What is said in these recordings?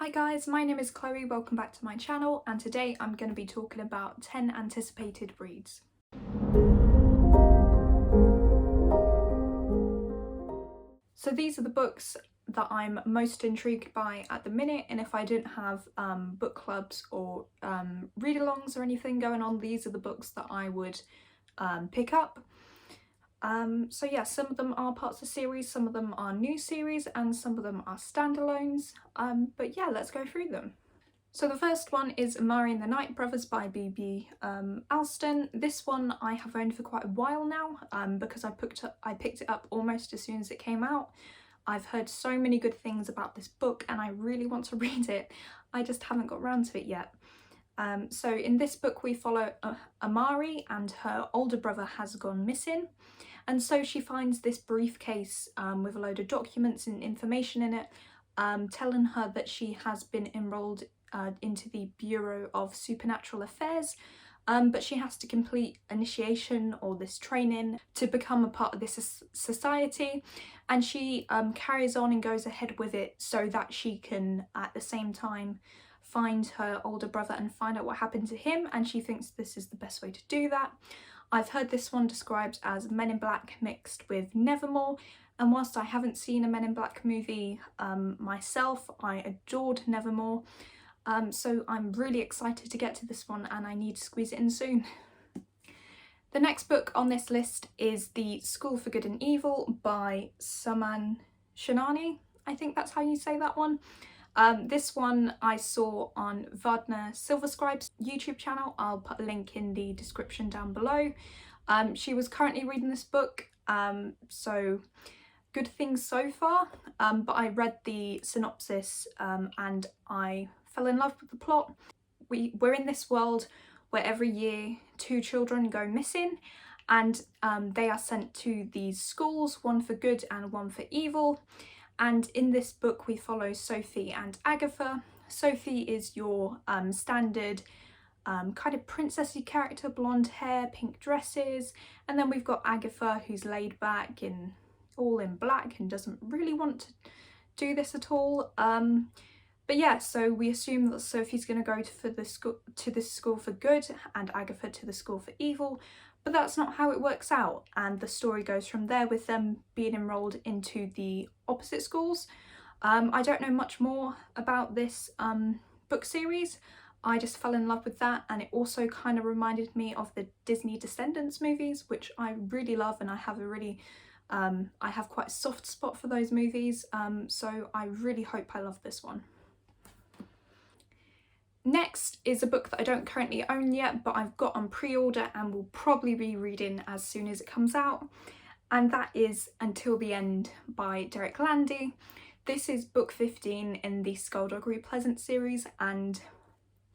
Hi guys, my name is Chloe, welcome back to my channel, and today I'm going to be talking about 10 anticipated reads. So these are the books that I'm most intrigued by at the minute, and if I didn't have book clubs or read-alongs or anything going on, these are the books that I would pick up. So yeah, some of them are parts of series, some of them are new series, and some of them are standalones. But yeah, let's go through them. So the first one is Amari and the Night Brothers by B.B. Alston. This one I have owned for quite a while now because I picked it up almost as soon as it came out. I've heard so many good things about this book and I really want to read it. I just haven't got around to it yet. So in this book we follow Amari, and her older brother has gone missing. And so she finds this briefcase with a load of documents and information in it, telling her that she has been enrolled into the Bureau of Supernatural Affairs, but she has to complete initiation or this training to become a part of this society, and she carries on and goes ahead with it so that she can at the same time find her older brother and find out what happened to him, and she thinks this is the best way to do that. I've heard this one described as Men in Black mixed with Nevermore, and whilst I haven't seen a Men in Black movie myself, I adored Nevermore, so I'm really excited to get to this one and I need to squeeze it in soon. The next book on this list is The School for Good and Evil by Soman, Chainani, I think that's how you say that one. This one I saw on Vardner Silverscribe's YouTube channel. I'll put a link in the description down below. She was currently reading this book, so good things so far, but I read the synopsis and I fell in love with the plot. We're in this world where every year 2 children go missing, and they are sent to these schools, one for good and one for evil. And in this book we follow Sophie and Agatha. Sophie is your standard kind of princessy character, blonde hair, pink dresses, and then we've got Agatha, who's laid back and all in black and doesn't really want to do this at all. But yeah, so we assume that Sophie's going to go to this school for good and Agatha to the school for evil, but that's not how it works out, and the story goes from there with them being enrolled into the opposite schools. I don't know much more about this book series. I just fell in love with that, and it also kind of reminded me of the Disney Descendants movies, which I really love, and I have quite a soft spot for those movies, so I really hope I love this one. Next is a book that I don't currently own yet, but I've got on pre-order and will probably be reading as soon as it comes out, and that is Until the End by Derek Landy. This is book 15 in the Skullduggery Pleasant series, and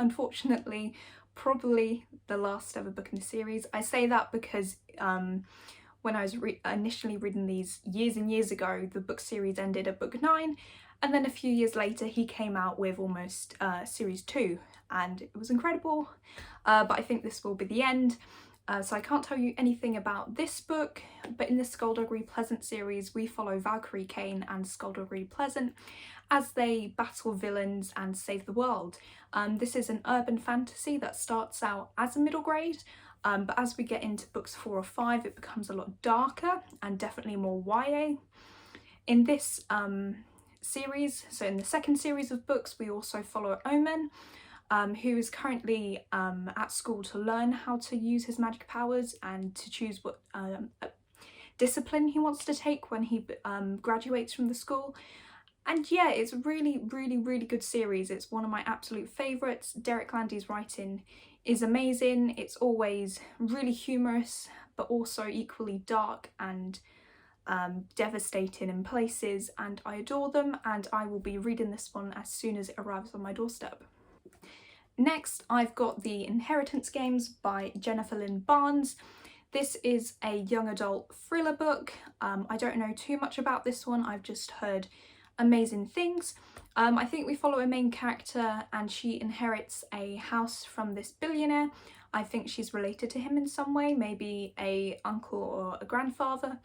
unfortunately probably the last ever book in the series. I say that because when I was initially reading these years and years ago, the book series ended at book 9, and then a few years later he came out with almost series 2, and it was incredible, but I think this will be the end. So I can't tell you anything about this book, but in the Skullduggery Pleasant series we follow Valkyrie Kane and Skullduggery Pleasant as they battle villains and save the world. This is an urban fantasy that starts out as a middle grade, but as we get into books 4 or 5 it becomes a lot darker and definitely more YA. In this series, so in the second series of books, we also follow Omen, who is currently at school to learn how to use his magic powers and to choose what discipline he wants to take when he graduates from the school. And yeah, it's a really good series. It's one of my absolute favourites. Derek Landy's writing is amazing. It's always really humorous, but also equally dark and devastating in places, and I adore them, and I will be reading this one as soon as it arrives on my doorstep. Next, I've got The Inheritance Games by Jennifer Lynn Barnes. This is a young adult thriller book. I don't know too much about this one, I've just heard amazing things. I think we follow a main character and she inherits a house from this billionaire. I think she's related to him in some way, maybe a uncle or a grandfather.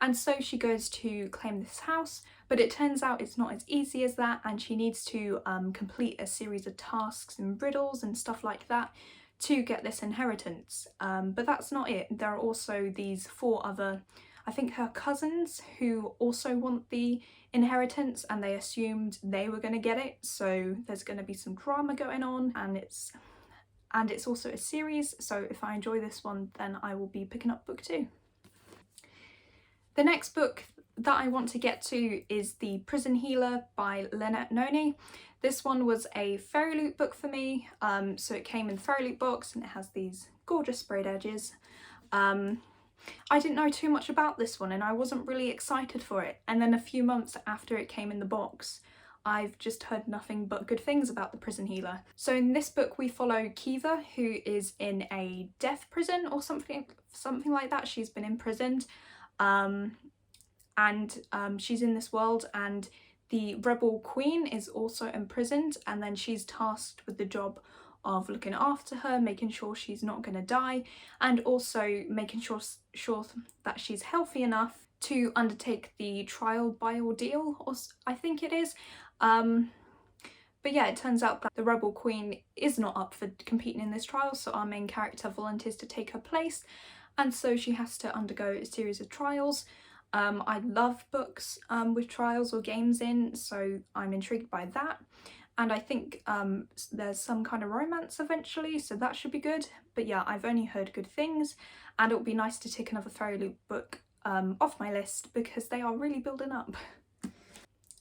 and so she goes to claim this house, but it turns out it's not as easy as that, and she needs to complete a series of tasks and riddles and stuff like that to get this inheritance. But that's not it. There are also these 4 other, I think her cousins, who also want the inheritance, and they assumed they were going to get it, so there's going to be some drama going on, and it's also a series, so if I enjoy this one then I will be picking up book 2. The next book that I want to get to is The Prison Healer by Lynette Noni. This one was a Fairy Loot book for me, so it came in the Fairy Loot box and it has these gorgeous sprayed edges. I didn't know too much about this one and I wasn't really excited for it, and then a few months after it came in the box I've just heard nothing but good things about The Prison Healer. So in this book we follow Kiva, who is in a death prison or something like that. She's been imprisoned, and she's in this world, and the rebel queen is also imprisoned, and then she's tasked with the job of looking after her, making sure she's not going to die, and also making sure that she's healthy enough to undertake the trial by ordeal, or I think it is. But yeah, it turns out that the rebel queen is not up for competing in this trial, so our main character volunteers to take her place, and so she has to undergo a series of trials. I love books with trials or games in, so I'm intrigued by that. And I think there's some kind of romance eventually, so that should be good. But yeah, I've only heard good things, and it would be nice to tick another Fairy Loot book off my list because they are really building up.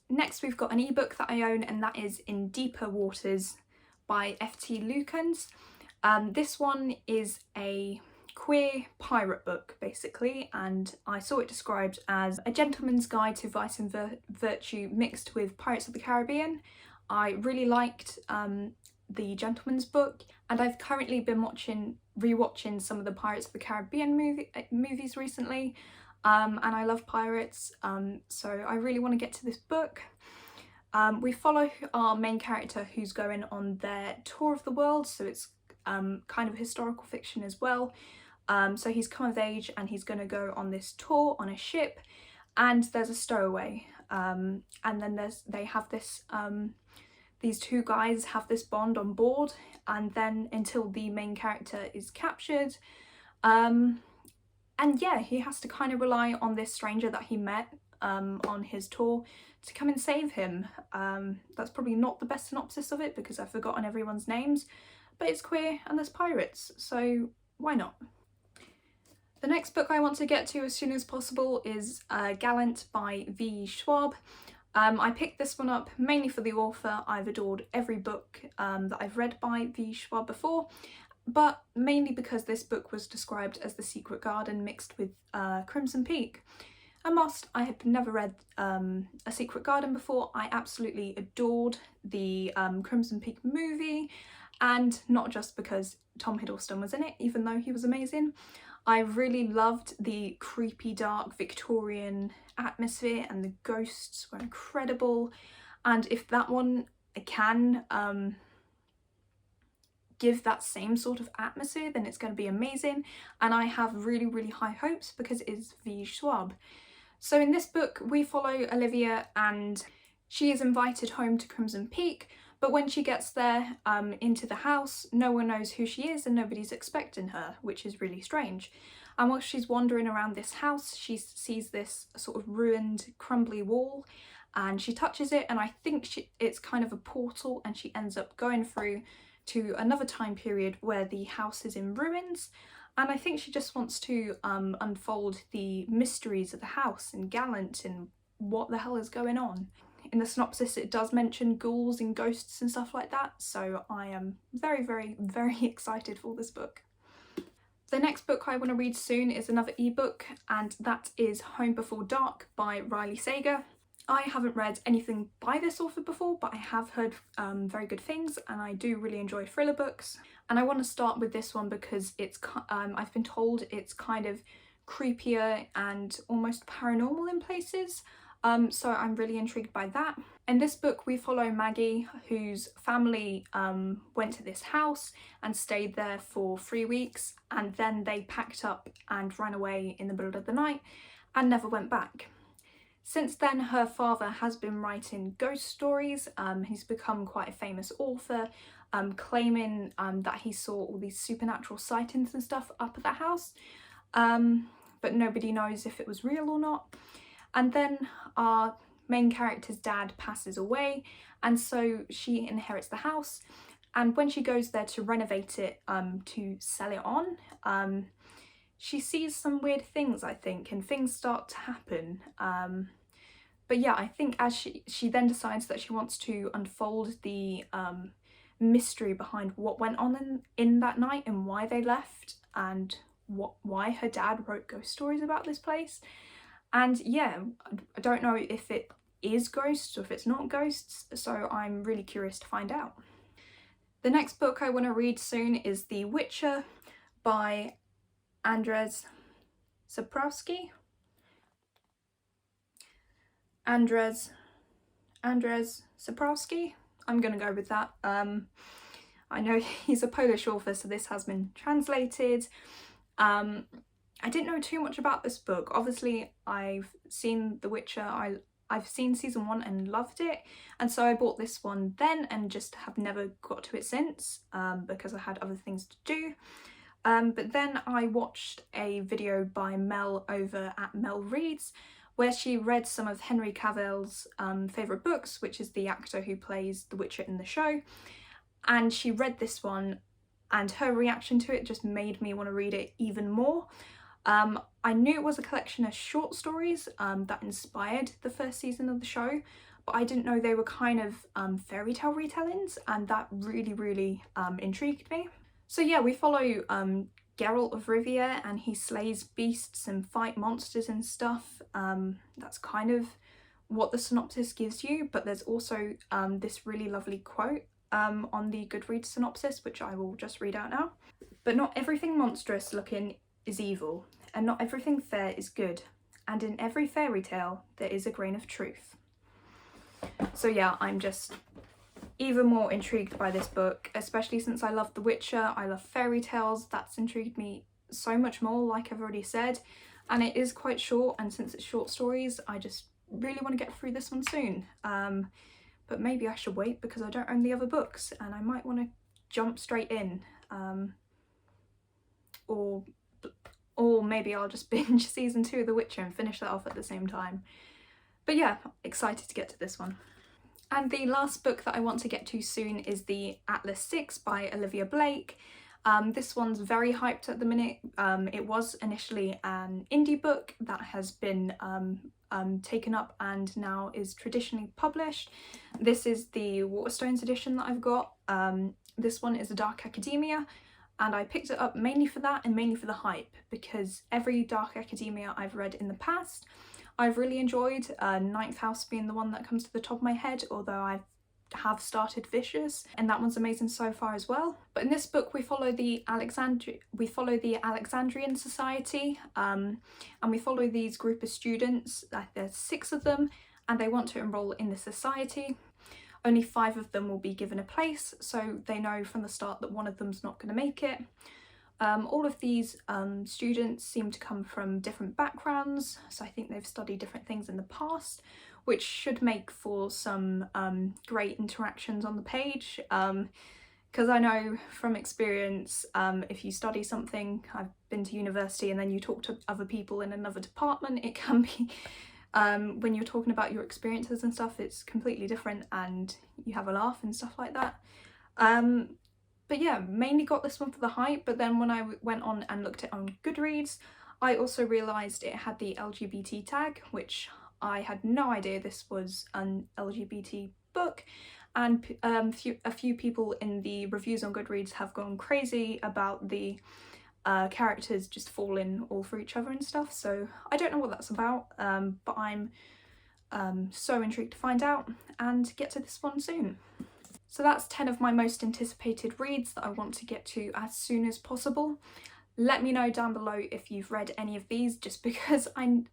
Next we've got an ebook that I own, and that is In Deeper Waters by F.T. Lukens. This one is a queer pirate book basically, and I saw it described as a gentleman's guide to vice and virtue mixed with Pirates of the Caribbean. I really liked the Gentleman's Book, and I've currently been rewatching some of the Pirates of the Caribbean movies recently, and I love pirates, so I really want to get to this book. We follow our main character who's going on their tour of the world, so it's kind of historical fiction as well. So he's come of age and he's going to go on this tour on a ship, and there's a stowaway, and then they have this these 2 guys have this bond on board, and then until the main character is captured, and yeah, he has to kind of rely on this stranger that he met on his tour to come and save him. That's probably not the best synopsis of it because I've forgotten everyone's names, but it's queer and there's pirates, so why not? The next book I want to get to as soon as possible is Gallant by V. Schwab. I picked this one up mainly for the author. I've adored every book that I've read by V. Schwab before, but mainly because this book was described as The Secret Garden mixed with Crimson Peak. And whilst I have never read A Secret Garden before, I absolutely adored the Crimson Peak movie, and not just because Tom Hiddleston was in it, even though he was amazing. I really loved the creepy, dark Victorian atmosphere, and the ghosts were incredible. And if that one can give that same sort of atmosphere, then it's going to be amazing. And I have really, really high hopes because it is V. Schwab. So in this book, we follow Olivia, and she is invited home to Crimson Peak. But when she gets there, into the house, no one knows who she is and nobody's expecting her, which is really strange. And while she's wandering around this house, she sees this sort of ruined, crumbly wall, and she touches it, and I think it's kind of a portal, and she ends up going through to another time period where the house is in ruins. And I think she just wants to unfold the mysteries of the house and Gallant and what the hell is going on. In the synopsis it does mention ghouls and ghosts and stuff like that, so I am very, very, very excited for this book. The next book I want to read soon is another ebook, and that is Home Before Dark by Riley Sager. I haven't read anything by this author before, but I have heard very good things, and I do really enjoy thriller books. And I want to start with this one because it's I've been told it's kind of creepier and almost paranormal in places. So I'm really intrigued by that. In this book we follow Maggie, whose family went to this house and stayed there for 3 weeks, and then they packed up and ran away in the middle of the night. and never went back. Since then, her father has been writing ghost stories. He's become quite a famous author, claiming that he saw all these supernatural sightings and stuff up at the house, but nobody knows if it was real or not. And then our main character's dad passes away, and so she inherits the house. And when she goes there to renovate it, to sell it on, she sees some weird things, I think, and things start to happen. But yeah, I think as she then decides that she wants to unfold the mystery behind what went on in that night and why they left, and why her dad wrote ghost stories about this place. And yeah, I don't know if it is ghosts or if it's not ghosts, so I'm really curious to find out. The next book I want to read soon is The Witcher by Andrzej Sapkowski. Andrzej Sapkowski. I'm gonna go with that. I know he's a Polish author, so this has been translated. I didn't know too much about this book. Obviously, I've seen The Witcher. I've seen season 1 and loved it, and so I bought this one then and just have never got to it since, because I had other things to do. But then I watched a video by Mel over at Mel Reads, where she read some of Henry Cavill's favourite books, which is the actor who plays the Witcher in the show. And she read this one, and her reaction to it just made me want to read it even more. I knew it was a collection of short stories that inspired the first season of the show, but I didn't know they were kind of fairy tale retellings, and that really intrigued me. So yeah, we follow Geralt of Rivia, and he slays beasts and fight monsters and stuff. That's kind of what the synopsis gives you, but there's also this really lovely quote on the Goodreads synopsis, which I will just read out now. But not everything monstrous looking is evil, and not everything fair is good, and in every fairy tale there is a grain of truth. So yeah, I'm just even more intrigued by this book, especially since I love The Witcher, I love fairy tales. That's intrigued me so much more, like I've already said, and it is quite short, and since it's short stories, I just really want to get through this one soon. But maybe I should wait because I don't own the other books, and I might want to jump straight in, or maybe I'll just binge season 2 of The Witcher and finish that off at the same time. But yeah, excited to get to this one. And the last book that I want to get to soon is the Atlas 6 by Olivia Blake. This one's very hyped at the minute. It was initially an indie book that has been taken up and now is traditionally published. This is the Waterstones edition that I've got. This one is a Dark Academia, and I picked it up mainly for that and mainly for the hype, because every Dark Academia I've read in the past I've really enjoyed, Ninth House being the one that comes to the top of my head, although I have started Vicious, and that one's amazing so far as well. But in this book we follow the Alexandrian Society, and we follow these group of students. There's 6 of them, and they want to enroll in the society. Only 5 of them will be given a place, so they know from the start that one of them's not going to make it. All of these students seem to come from different backgrounds, so I think they've studied different things in the past, which should make for some great interactions on the page, because I know from experience, if you study something, I've been to university, and then you talk to other people in another department, it can be, when you're talking about your experiences and stuff, it's completely different and you have a laugh and stuff like that. But yeah, mainly got this one for the hype, but then when I went on and looked at it on Goodreads, I also realised it had the LGBT tag, which I had no idea this was an LGBT book, and a few people in the reviews on Goodreads have gone crazy about the characters just falling all for each other and stuff, so I don't know what that's about, but I'm so intrigued to find out and get to this one soon. So that's 10 of my most anticipated reads that I want to get to as soon as possible. Let me know down below if you've read any of these, just because I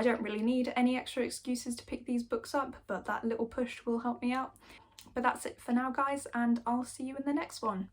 don't really need any extra excuses to pick these books up, but that little push will help me out. But that's it for now, guys, and I'll see you in the next one.